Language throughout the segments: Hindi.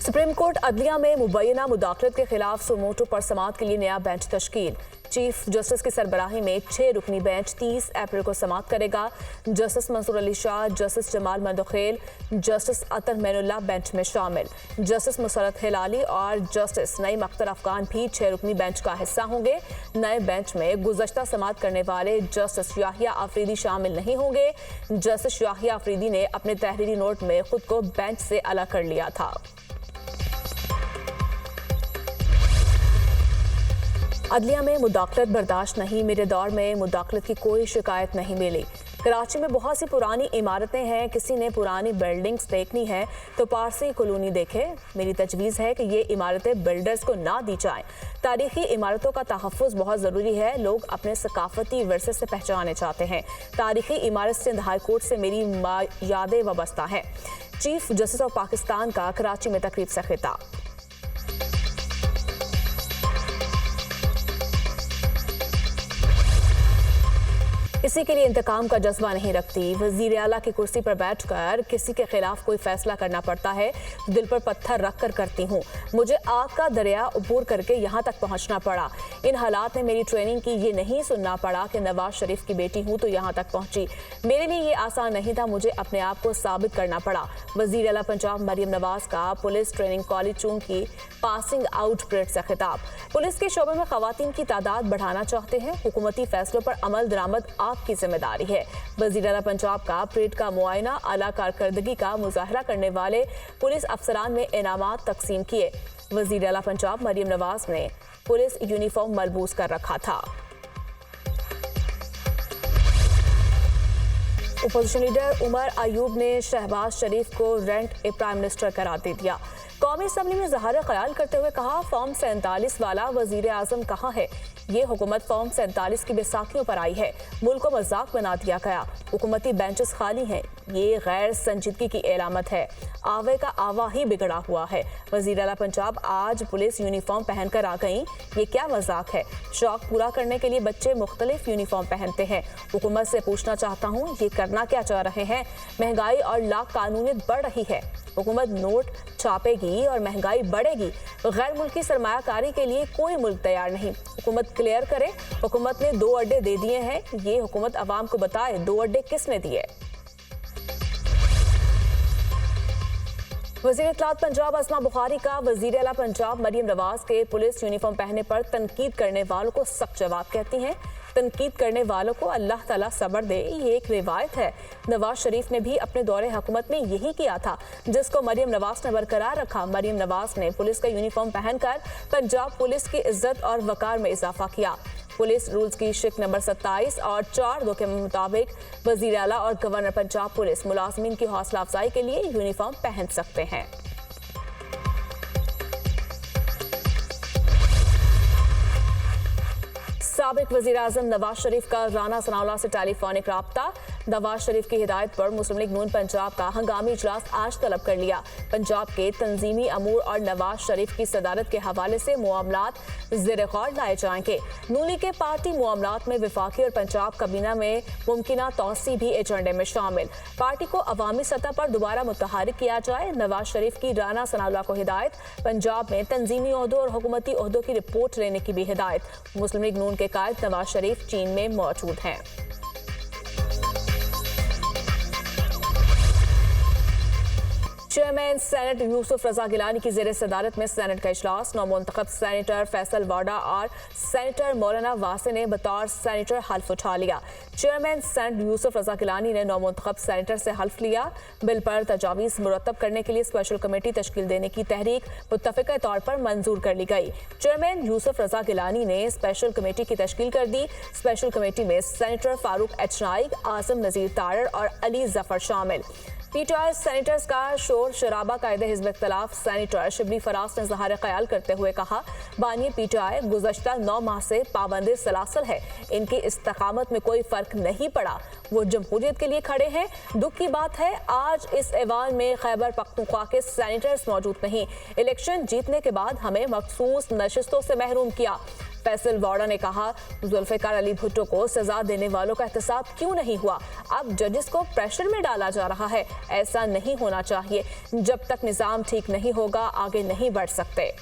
सुप्रीम कोर्ट अदलिया में मुबैना मुदाखलत के खिलाफ सुमोटो पर समाअत के लिए नया बेंच तश्कील। चीफ जस्टिस की सरबराही में 6 रुकनी बेंच 30 अप्रैल को समाअत करेगा। Justice Mansoor Ali Shah, justice Jamal Mandokhail, justice Athar Minallah bench में शामिल। जस्टिस मुसरत हिलाली और जस्टिस नईम अख्तर अफगान भी 6 रुकनी बेंच का हिस्सा होंगे। नए बेंच में गुज़श्ता समाअत करने वाले जस्टिस याहिया अफरीदी शामिल नहीं होंगे। जस्टिस याहिया अफरीदी ने अपने तहरीरी नोट में खुद को बेंच से अलग कर लिया था। अदलिया में मुदाखलत बर्दाश्त नहीं, मेरे दौर में मुदाखलत की कोई शिकायत नहीं मिली। कराची में बहुत सी पुरानी इमारतें हैं, किसी ने पुरानी बिल्डिंग्स देखनी है तो पारसी कॉलोनी देखे। मेरी तजवीज़ है कि ये इमारतें बिल्डर्स को ना दी जाएं। तारीखी इमारतों का तहफ़्फ़ुज़ बहुत ज़रूरी है। लोग अपने सकाफ़ती विरसे से पहचाने चाहते हैं। तारीखी इमारत सिंध हाई कोर्ट से मेरी यादें वाबस्ता हैं। चीफ जस्टिस ऑफ पाकिस्तान का कराची में तकरीब से खिताब। किसी के लिए इंतकाम का जज्बा नहीं रखती। वज़ीर आला की कुर्सी पर बैठकर किसी के खिलाफ कोई फैसला करना पड़ता है तो दिल पर पत्थर रख कर करती हूँ। मुझे आग का दरिया अबूर करके यहाँ तक पहुँचना पड़ा। इन हालात में मेरी ट्रेनिंग की, ये नहीं सुनना पड़ा कि नवाज शरीफ की बेटी हूँ तो यहाँ तक पहुँची। मेरे लिए ये आसान नहीं था, मुझे अपने आप को साबित करना पड़ा। वज़ीर आला पंजाब मरियम नवाज का पुलिस ट्रेनिंग कॉलेज चून की पासिंग आउट परेड से खिताब। पुलिस के शोबे में खवातीन की तादाद बढ़ाना चाहते हैं। हुकूमती फैसलों पर अमल दरामद आपकी जिम्मेदारी है। वज़ीर आला पंजाब का परेड का मुआयना, आला कारकर्दगी का मुजाहरा करने वाले पुलिस अफसरान में इनामात तकसीम किए। वज़ीर आला पंजाब मरियम नवाज ने पुलिस यूनिफॉर्म मलबूस कर रखा था। अपोजिशन लीडर उमर अयूब ने शहबाज शरीफ को रेंट ए प्राइम मिनिस्टर करार दे दिया। कौमी असम्बली में ज़हार ख्याल करते हुए कहा, फॉर्म 47 वाला वज़ीर आज़म कहाँ है? ये हुकूमत फॉर्म 47 की बैसाखियों पर आई है। मुल्क को मजाक बना दिया गया। हुकूमती बेंचेस खाली हैं। ये गैर संजीदगी की एलामत है। आवे का आवा ही बिगड़ा हुआ है। वज़ीर आला पंजाब आज पुलिस यूनिफॉर्म पहनकर आ गईं। ये क्या मजाक है? शौक पूरा करने के लिए बच्चे मुख्तलिफ यूनिफॉर्म पहनते हैं। हुकूमत से पूछना चाहता हूँ, ये करना क्या चाह रहे हैं? महंगाई और लाकानूनियत बढ़ रही है। हुकूमत नोट छापेगी और महंगाई बढ़ेगी। गैर मुल्की सरमायाकारी के लिए कोई मुल्क तैयार नहीं। हुकूमत क्लियर करे। हुकूमत ने 2 अड्डे दे दिए हैं। ये हुकूमत अवाम को बताए 2 अड्डे किसने दिए। वज़ीर इत्तलात पंजाब अस्मा बुखारी का वज़ीर आला पंजाब मरियम नवाज के पुलिस यूनिफॉर्म पहनने पर तनकीद करने वालों को सख्त जवाब कहती हैं। तनकीद करने वालों को अल्लाह ताला सब्र दे, ये एक रिवायत है। नवाज शरीफ ने भी अपने दौरे हुकूमत में यही किया था, जिसको मरियम नवाज ने बरकरार रखा। मरियम नवाज ने पुलिस का यूनिफॉर्म पहनकर पंजाब पुलिस की इज्जत और वकार में इजाफा किया। पुलिस रूल्स की शिक नंबर 27 और 4(2) के मुताबिक वज़ीर आला और गवर्नर पंजाब पुलिस मुलाजमीन की हौसला अफजाई के लिए यूनिफॉर्म पहन सकते हैं। साबिक वज़ीर आज़म नवाज शरीफ का राना सनाउल्लाह से टेलीफोनिक राब्ता। नवाज शरीफ की हिदायत पर मुस्लिम लीग नून पंजाब का हंगामी इजलास आज तलब कर लिया। पंजाब के तंजीमी अमूर और नवाज शरीफ की सदारत के हवाले से मामलात ज़ेर गौर लाए जाएंगे। नून लीग के पार्टी मामलात में वफाकी और पंजाब कबीना में मुमकिना तौसी भी एजेंडे में शामिल। पार्टी को अवामी सतह पर दोबारा मुतहरिक किया जाए। नवाज शरीफ की राना सनाउल्लाह को हिदायत। पंजाब में तंजीमी ओहदों और हुकूमती ओहदों की रिपोर्ट लेने की भी हिदायत। मुस्लिम लीग नून के कायद नवाज शरीफ चीन में मौजूद हैं। चेयरमैन सेनेट यूसुफ रजा गिलानी की ज़ेर सदारत में सेनेट का इजलास। नौमुंतखब सेनेटर फैसल वाडा और सेनेटर मौलाना वासे ने बतौर सेनेटर हल्फ उठा लिया। चेयरमैन सेनेट यूसुफ रजा गिलानी ने नौमुंतखब सेनेटर से हल्फ लिया। बिल पर तजावीज़ मुरतब करने के लिए स्पेशल कमेटी तश्कील देने की तहरीक मुत्तफ़िक़ा तौर पर मंजूर कर ली गई। चेयरमैन यूसुफ रजा गिलानी ने स्पेशल कमेटी की तश्कील कर दी। स्पेशल कमेटी में सेनेटर फारूक एच नाइक, आज़म नज़ीर तारर और अली जफर शामिल। पीटीआई सेनेटर्स का शोर शराबा कायदे हिज़्ब इख्तिलाफ। सेनेटर शिबली फराज ने ज़हार ख्याल करते हुए कहा, बानी पीटीआई गुज़श्ता 9 माह से पाबंद सलासल है। इनकी इस्तकामत में कोई फ़र्क नहीं पड़ा। वो जमहूरियत के लिए खड़े हैं। दुख की बात है आज इस ऐवान में खैबर पख्तूनख्वा के सेनेटर्स मौजूद नहीं। इलेक्शन जीतने के बाद हमें मखसूस नशिस्तों से महरूम किया। फैसल वाड़ा ने कहा, जुल्फिकार अली भुट्टो को सजा देने वालों का एहतसाब क्यों नहीं हुआ? अब जजेस को प्रेशर में डाला जा रहा है। ऐसा नहीं होना चाहिए। जब तक निजाम ठीक नहीं होगा आगे नहीं बढ़ सकते।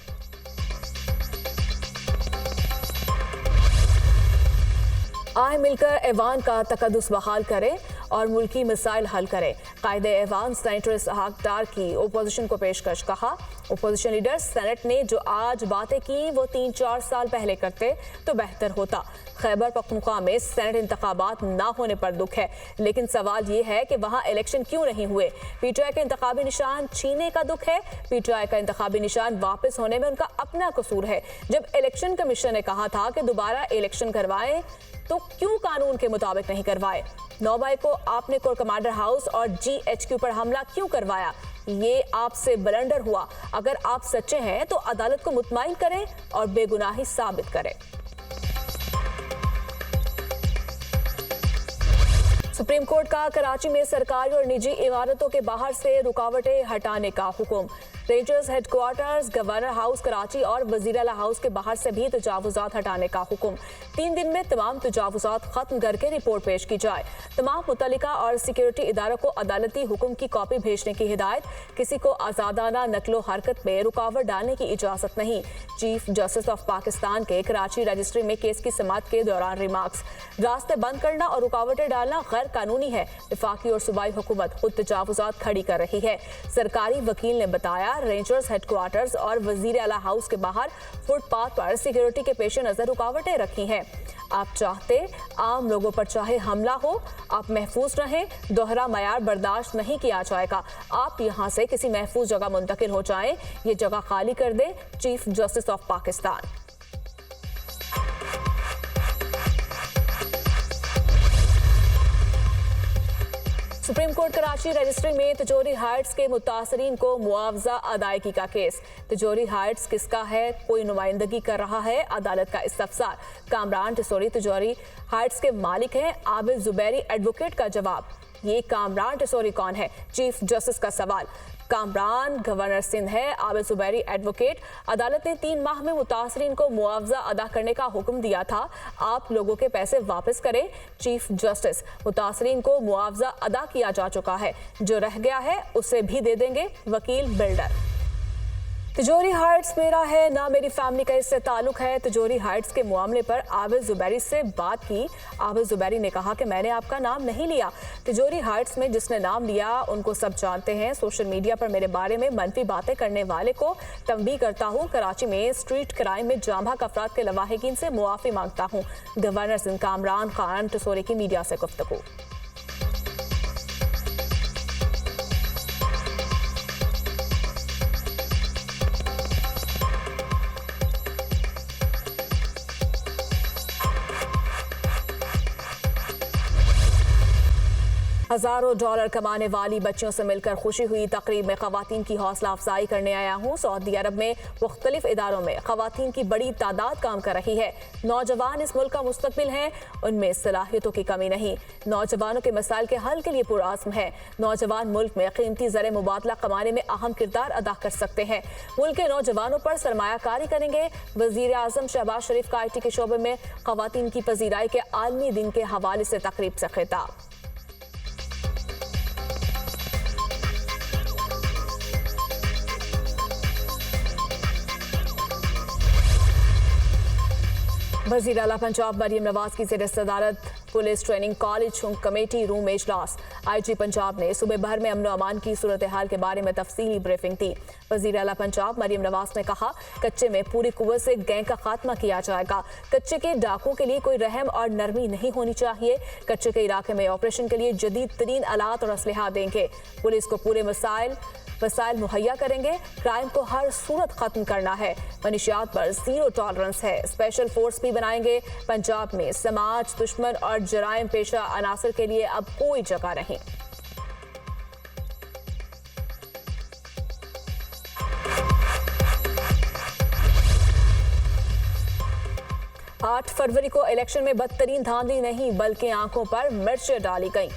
आए मिलकर ऐवान का तकद्दुस बहाल करें और मुल्की मसाइल हल करें। कायदे ऐवान सेनेटर इसहाक डार की ओपोजिशन को पेशकश। कहा, ओपोजिशन लीडर सेनेट ने जो आज बातें की वो 3-4 साल पहले करते तो बेहतर होता। खैबर पख्तूनख्वा में सेनेट इंतखाबात ना होने पर दुख है, लेकिन सवाल ये है कि वहां इलेक्शन क्यों नहीं हुए? पीटीआई का इंतखाबी निशान छीनने का दुख है। पीटीआई का इंतखाबी निशान वापस होने में उनका अपना कसूर है। जब इलेक्शन कमीशन ने कहा था कि दोबारा इलेक्शन करवाएं तो क्यों कानून के मुताबिक नहीं करवाए? 9 मई को आपने कोर कमांडर हाउस और GHQ पर हमला क्यों करवाया? ये आपसे ब्लंडर हुआ। अगर आप सच्चे हैं तो अदालत को मुतमईन करें और बेगुनाही साबित करें। सुप्रीम कोर्ट का कराची में सरकारी और निजी इमारतों के बाहर से रुकावटें हटाने का हुक्म। Rangers headquarters, governor house Karachi और वजीर आला हाउस के बाहर से भी तजावुजात हटाने का हुक्म। 3 दिन में तमाम तजावुजात खत्म करके रिपोर्ट पेश की जाए। तमाम मुतल्लिका और सिक्योरिटी इदारों को अदालती हुक्म की कॉपी भेजने की हिदायत। किसी को आजादाना नकलो हरकत में रुकावट डालने की इजाजत नहीं। चीफ जस्टिस ऑफ पाकिस्तान के कराची रजिस्ट्री में केस की समाअत के दौरान रिमार्क्स। रास्ते बंद करना और रुकावटें डालना गैर कानूनी है। वफाकी और सूबाई हुकूमत खुद तजावुजात खड़ी कर रही है। सरकारी वकील ने बताया, रेंजर्स हेडक्वार्टर्स और वजीर आला हाउस के बाहर फुटपाथ पर सिक्योरिटी के पेश नजर रुकावटें रखी हैं। आप चाहते आम लोगों पर चाहे हमला हो, आप महफूज रहें। दोहरा मयार बर्दाश्त नहीं किया जाएगा। आप यहां से किसी महफूज जगह मुंतकिल हो जाएं, ये जगह खाली कर दें। Chief justice of Pakistan. Supreme court Karachi registry में तिजोरी हाइट्स के मुतासरीन को मुआवजा अदायगी का केस। तिजोरी हाइट्स किसका है? कोई नुमाइंदगी कर रहा है? अदालत का इस्तफसार। कामरान टिसोरी तिजोरी हाइट्स के मालिक हैं। आबिद जुबैरी एडवोकेट का जवाब। ये कामरान टिसोरी कौन है? चीफ जस्टिस का सवाल। कामरान गवर्नर सिंध है, आबिद जुबैरी एडवोकेट। अदालत ने 3 माह में मुतासरीन को मुआवजा अदा करने का हुक्म दिया था। आप लोगों के पैसे वापस करें। चीफ जस्टिस, मुतासरीन को मुआवजा अदा किया जा चुका है, जो रह गया है उसे भी दे देंगे। वकील बिल्डर। तिजोरी हाइट्स मेरा है ना मेरी फैमिली का इससे ताल्लुक है। तिजोरी हाइट्स के मामले पर आबिद जुबैरी से बात की। आबिद जुबैरी ने कहा कि मैंने आपका नाम नहीं लिया। तिजोरी हाइट्स में जिसने नाम लिया उनको सब जानते हैं। सोशल मीडिया पर मेरे बारे में मनफी बातें करने वाले को तंबीह करता हूँ। कराची में स्ट्रीट क्राइम में जांबाक अफराद के लवाहिकीन से मुआफ़ी मांगता हूँ। गवर्नर सिंध कामरान खान टिसोरी की मीडिया से गुफ्तगू। हजारों डॉलर कमाने वाली बच्चियों से मिलकर खुशी हुई। तकरीब में खवातीन की हौसला अफजाई करने आया हूँ। सऊदी अरब में मुख्तलिफ इदारों में खवातीन की बड़ी तादाद काम कर रही है। नौजवान इस मुल्क का मुस्तकबिल हैं, उनमें सलाहियतों की कमी नहीं। नौजवानों के मसाइल के हल के लिए पुरआज़्म है। नौजवान मुल्क में कीमती ज़र मुबादला कमाने में अहम किरदार अदा कर सकते हैं। मुल्क के नौजवानों पर सरमायाकारी करेंगे। वज़ीर आज़म शहबाज शरीफ का IT के शोबे में खवातीन की पजीराई के आलमी दिन के हवाले से तकरीब से खिताब। वज़ीर आला पंजाब मरियम नवाज की ज़ेर सदारत police training college committee room में इजलास। IG पंजाब ने सूबे भर में अमन अमान की सूरत हाल के बारे में तफसीली ब्रीफिंग दी। वज़ीर आला पंजाब मरियम नवाज ने कहा, कच्चे में पूरी कुव्वत से गैंग का खात्मा किया जाएगा। कच्चे के डाकुओं के लिए कोई रहम और नरमी नहीं होनी चाहिए। कच्चे के इलाके में ऑपरेशन के लिए जदीद तरीन आलात और असलहा देंगे। पुलिस को पूरे वसाइल मुहैया करेंगे। क्राइम को हर सूरत खत्म करना है। मनशियात पर ज़ीरो टॉलरेंस है। स्पेशल फोर्स भी बनाएंगे। पंजाब में समाज दुश्मन और जराइम पेशा अनासर के लिए अब कोई जगह नहीं। आठ फरवरी को इलेक्शन में बदतरीन धांधली नहीं बल्कि आंखों पर मिर्चें डाली गईं।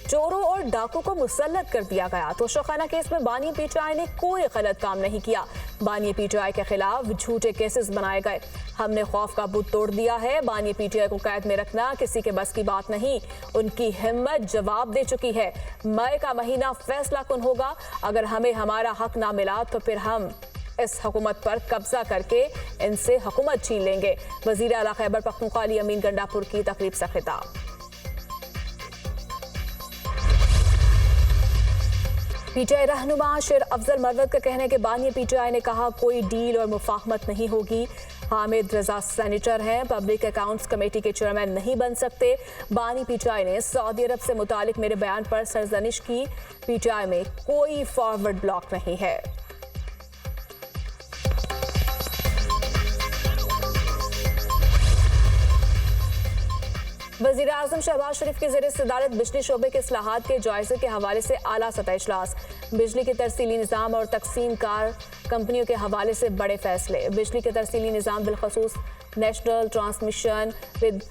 चोरों और डाकू को मुसल्लत कर दिया गया। तोशाखाना केस में बानी पीटीआई ने कोई गलत काम नहीं किया। बानी पीटीआई के खिलाफ झूठे केसेस बनाए गए। हमने खौफ का बुत तोड़ दिया है। बानी पीटीआई को कैद में रखना किसी के बस की बात नहीं। उनकी हिम्मत जवाब दे चुकी है। मई का महीना फैसला कुन होगा। अगर हमें हमारा हक ना मिला तो फिर हम इस हुकूमत पर कब्जा करके इनसे हुकूमत छीन लेंगे। वजीर आला खैबर पख्तूनख्वा अली अमीन गंडापुर की तकरीब से खिताब। पीटीआई रहनुमा शेर अफजल मरवत का कहने के बानी पीटीआई ने कहा कोई डील और मुफाहमत नहीं होगी। हामिद रजा सेनेटर हैं, पब्लिक अकाउंट्स कमेटी के चेयरमैन नहीं बन सकते। बानी पीटीआई ने सऊदी अरब से मुतालिक मेरे बयान पर सरजनिश की। पीटीआई में कोई फॉरवर्ड ब्लॉक नहीं है। वजीर आजम शहबाज शरीफ की ज़ेर सदारत बिजली शोबे के इस्लाहात के जायजे के हवाले से आला सतह इजलास। बिजली के तरसीली निज़ाम और तकसीम कार कंपनियों के हवाले से बड़े फैसले। बिजली के तरसीली निज़ाम बिलखसूस नेशनल ट्रांसमिशन विद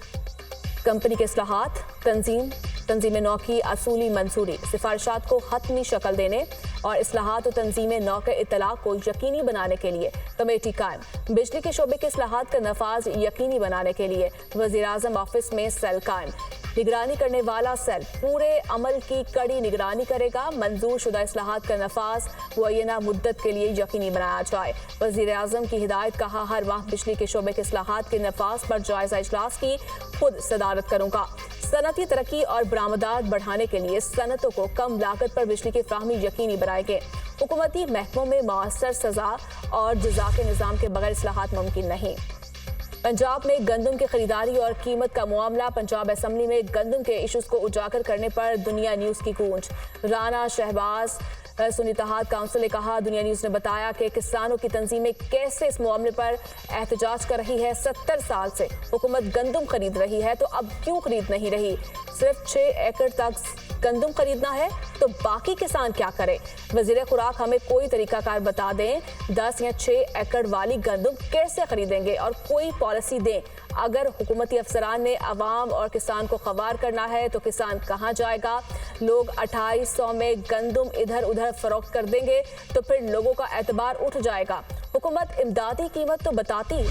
कंपनी के इस्लाहात, तंजीम नौ की असूली मंजूरी, सिफारिशात को हतमी शक्ल देने और इस्लाहात और तंजीम नौ के इतलाक़ को यकीनी बनाने के लिए कमेटी कायम। बिजली के शोबे के इस्लाहात का नफाज यकीनी बनाने के लिए वज़ीर आज़म ऑफिस में सेल कायम। निगरानी करने वाला सेल पूरे अमल की कड़ी निगरानी करेगा। मंजूर शुदा इस्लाहात का नफाज मुअय्यना मुद्दत के लिए यकीनी बनाया जाए। वज़ीर आज़म की हिदायत, कहा हर माह बिजली के शोबे के इस्लाहात के नफाज पर जायजा इजलास की खुद सदारत करूंगा। सनती तरक्की और बरामदात बढ़ाने के लिए सनतों को कम लागत पर बिजली की फ्राहमी यकीनी बनाएंगे। हुकूमती महकमों में मौसर सजा और जज़ा के निज़ाम के बगैर इस्लाहात मुमकिन नहीं। पंजाब में गंदम की खरीदारी और कीमत का मामला। पंजाब असम्बली में गंदम के इशूज को उजागर करने पर दुनिया न्यूज़ की गूंज। राना शहबाज सुन्नी इत्तेहाद काउंसिल ने कहा, दुनिया न्यूज़ ने बताया कि किसानों की तंजीमें कैसे इस मामले पर एहतजाज कर रही है। 70 साल से हुकूमत गंदम खरीद रही है तो अब क्यों खरीद नहीं रही? सिर्फ 6 एकड़ तक गंदम खरीदना है तो बाकी किसान क्या करे? वजीर खुराक हमें कोई तरीकाकार बता दें। 10 या 6 एकड़ वाली गंदम कैसे खरीदेंगे और कोई पॉलिसी दें। अगर हुकूमती अफसरान ने अवाम और किसान को खवार करना है तो किसान कहाँ जाएगा? लोग 2800 में गंदम इधर उधर फरोख्त कर देंगे तो फिर लोगों का एतबार उठ जाएगा। हुकूमत इमदादी कीमत तो बताती